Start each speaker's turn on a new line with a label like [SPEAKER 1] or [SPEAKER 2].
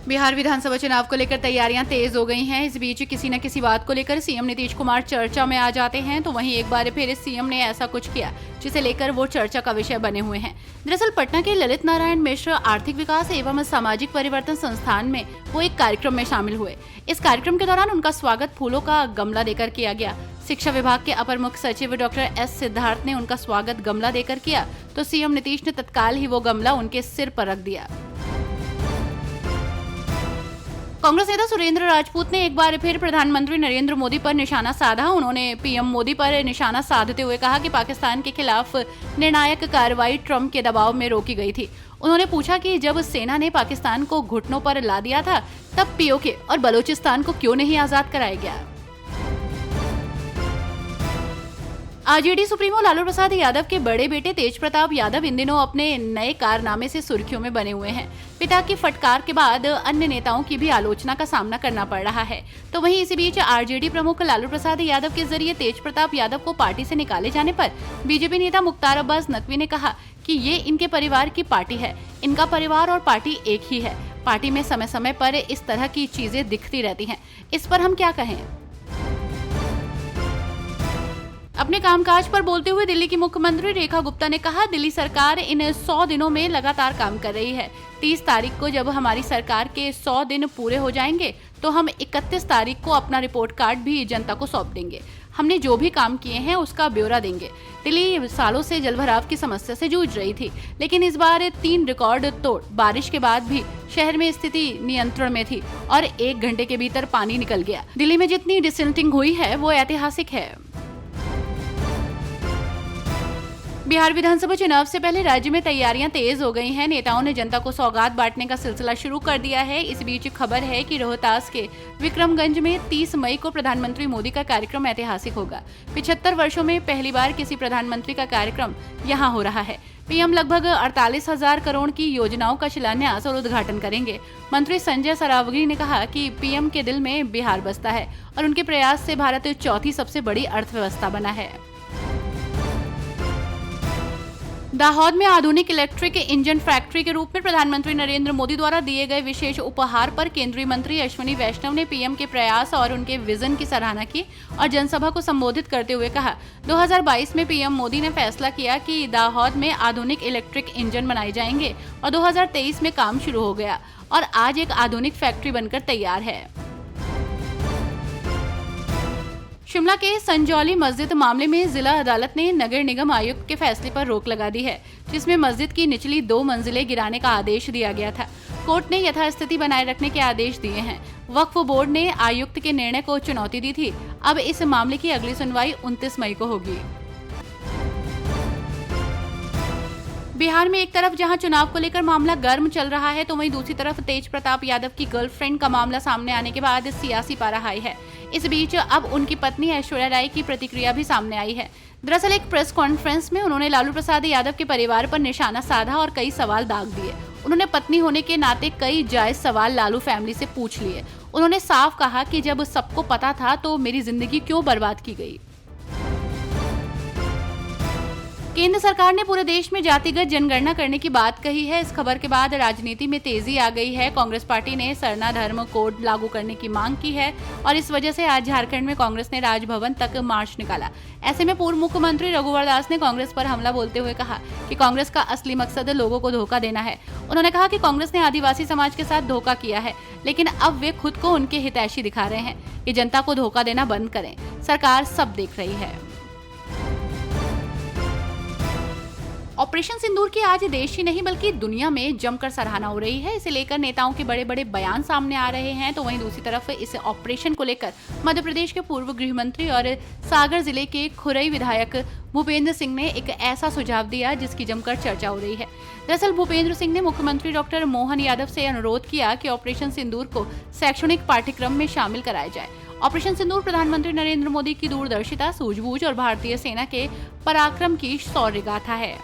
[SPEAKER 1] बिहार विधानसभा चुनाव को लेकर तैयारियां तेज हो गई हैं। इस बीच किसी न किसी बात को लेकर सीएम नीतीश कुमार चर्चा में आ जाते हैं, तो वहीं एक बार फिर सीएम ने ऐसा कुछ किया जिसे लेकर वो चर्चा का विषय बने हुए हैं। दरअसल पटना के ललित नारायण मिश्र आर्थिक विकास एवं सामाजिक परिवर्तन संस्थान में वो एक कार्यक्रम में शामिल हुए। इस कार्यक्रम के दौरान उनका स्वागत फूलों का गमला देकर किया गया। शिक्षा विभाग के अपर मुख्य सचिव डॉक्टर एस सिद्धार्थ ने उनका स्वागत गमला देकर किया, तो सीएम नीतीश ने तत्काल ही वो गमला उनके सिर पर रख दिया। कांग्रेस नेता सुरेंद्र राजपूत ने एक बार फिर प्रधानमंत्री नरेंद्र मोदी पर निशाना साधा। उन्होंने पीएम मोदी पर निशाना साधते हुए कहा कि पाकिस्तान के खिलाफ निर्णायक कार्रवाई ट्रंप के दबाव में रोकी गई थी। उन्होंने पूछा कि जब सेना ने पाकिस्तान को घुटनों पर ला दिया था, तब पीओके और बलूचिस्तान को क्यों नहीं आजाद कराया गया। आरजेडी सुप्रीमो लालू प्रसाद यादव के बड़े बेटे तेज प्रताप यादव इन दिनों अपने नए कारनामे से सुर्खियों में बने हुए हैं। पिता की फटकार के बाद अन्य नेताओं की भी आलोचना का सामना करना पड़ रहा है। तो वहीं इसी बीच आरजेडी प्रमुख लालू प्रसाद यादव के जरिए तेज प्रताप यादव को पार्टी से निकाले जाने पर बीजेपी नेता मुख्तार अब्बास नकवी ने कहा कि ये इनके परिवार की पार्टी है। इनका परिवार और पार्टी एक ही है। पार्टी में समय समय पर इस तरह की चीजें दिखती रहती हैं। इस पर हम क्या कहें। अपने कामकाज पर बोलते हुए दिल्ली की मुख्यमंत्री रेखा गुप्ता ने कहा, दिल्ली सरकार इन 100 दिनों में लगातार काम कर रही है। 30 तारीख को जब हमारी सरकार के 100 दिन पूरे हो जाएंगे, तो हम 31 तारीख को अपना रिपोर्ट कार्ड भी जनता को सौंप देंगे। हमने जो भी काम किए हैं उसका ब्यौरा देंगे। दिल्ली सालों से जलभराव की समस्या से जूझ रही थी, लेकिन इस बार 3 रिकॉर्ड तोड़ बारिश के बाद भी शहर में स्थिति नियंत्रण में थी और 1 घंटे के भीतर पानी निकल गया। दिल्ली में जितनी डिसिल्टिंग हुई है वो ऐतिहासिक है। बिहार विधानसभा चुनाव से पहले राज्य में तैयारियां तेज हो गई हैं। नेताओं ने जनता को सौगात बांटने का सिलसिला शुरू कर दिया है। इस बीच खबर है कि रोहतास के विक्रमगंज में 30 मई को प्रधानमंत्री मोदी का कार्यक्रम ऐतिहासिक होगा। 75 वर्षों में पहली बार किसी प्रधानमंत्री का कार्यक्रम यहां हो रहा है। पीएम लगभग 48,000 करोड़ की योजनाओं का शिलान्यास और उद्घाटन करेंगे। मंत्री संजय सरावगी ने कहा कि पीएम के दिल में बिहार बसता है और उनके प्रयास से भारत चौथी सबसे बड़ी अर्थव्यवस्था बना है। दाहोद में आधुनिक इलेक्ट्रिक इंजन फैक्ट्री के रूप में प्रधानमंत्री नरेंद्र मोदी द्वारा दिए गए विशेष उपहार पर केंद्रीय मंत्री अश्विनी वैष्णव ने पीएम के प्रयास और उनके विजन की सराहना की और जनसभा को संबोधित करते हुए कहा, 2022 में पीएम मोदी ने फैसला किया कि दाहोद में आधुनिक इलेक्ट्रिक इंजन बनाए जाएंगे और 2023 में काम शुरू हो गया और आज एक आधुनिक फैक्ट्री बनकर तैयार है। शिमला के संजौली मस्जिद मामले में जिला अदालत ने नगर निगम आयुक्त के फैसले पर रोक लगा दी है, जिसमें मस्जिद की निचली 2 मंजिलें गिराने का आदेश दिया गया था। कोर्ट ने यथास्थिति बनाए रखने के आदेश दिए हैं। वक्फ बोर्ड ने आयुक्त के निर्णय को चुनौती दी थी। अब इस मामले की अगली सुनवाई 29 मई को होगी। बिहार में एक तरफ जहां चुनाव को लेकर मामला गर्म चल रहा है, तो वहीं दूसरी तरफ तेज प्रताप यादव की गर्लफ्रेंड का मामला सामने आने के बाद सियासी पारा हाई है। इस बीच अब उनकी पत्नी ऐश्वर्या राय की प्रतिक्रिया भी सामने आई है। दरअसल एक प्रेस कॉन्फ्रेंस में उन्होंने लालू प्रसाद यादव के परिवार पर निशाना साधा और कई सवाल दाग दिए। उन्होंने पत्नी होने के नाते कई जायज सवाल लालू फैमिली से पूछ लिए। उन्होंने साफ कहा कि जब सबको पता था तो मेरी जिंदगी क्यों बर्बाद की गई। केंद्र सरकार ने पूरे देश में जातिगत जनगणना करने की बात कही है। इस खबर के बाद राजनीति में तेजी आ गई है। कांग्रेस पार्टी ने सरना धर्म कोड लागू करने की मांग की है और इस वजह से आज झारखंड में कांग्रेस ने राजभवन तक मार्च निकाला। ऐसे में पूर्व मुख्यमंत्री रघुवर दास ने कांग्रेस पर हमला बोलते हुए कहा कि कांग्रेस का असली मकसद लोगों को धोखा देना है। उन्होंने कहा कि कांग्रेस ने आदिवासी समाज के साथ धोखा किया है, लेकिन अब वे खुद को उनके हितैषी दिखा रहे हैं कि जनता को धोखा देना बंद करें। सरकार सब देख रही है। ऑपरेशन सिंदूर की आज देश ही नहीं बल्कि दुनिया में जमकर सराहना हो रही है। इसे लेकर नेताओं के बड़े बड़े बयान सामने आ रहे हैं, तो वहीं दूसरी तरफ इस ऑपरेशन को लेकर मध्य प्रदेश के पूर्व गृह मंत्री और सागर जिले के खुरई विधायक भूपेंद्र सिंह ने एक ऐसा सुझाव दिया जिसकी जमकर चर्चा हो रही है। दरअसल भूपेंद्र सिंह ने मुख्यमंत्री डॉक्टर मोहन यादव से अनुरोध किया कि ऑपरेशन सिंदूर को शैक्षणिक पाठ्यक्रम में शामिल कराया जाए। ऑपरेशन सिंदूर प्रधानमंत्री नरेंद्र मोदी की दूरदर्शिता, सूझबूझ और भारतीय सेना के पराक्रम की शौर्य गाथा है।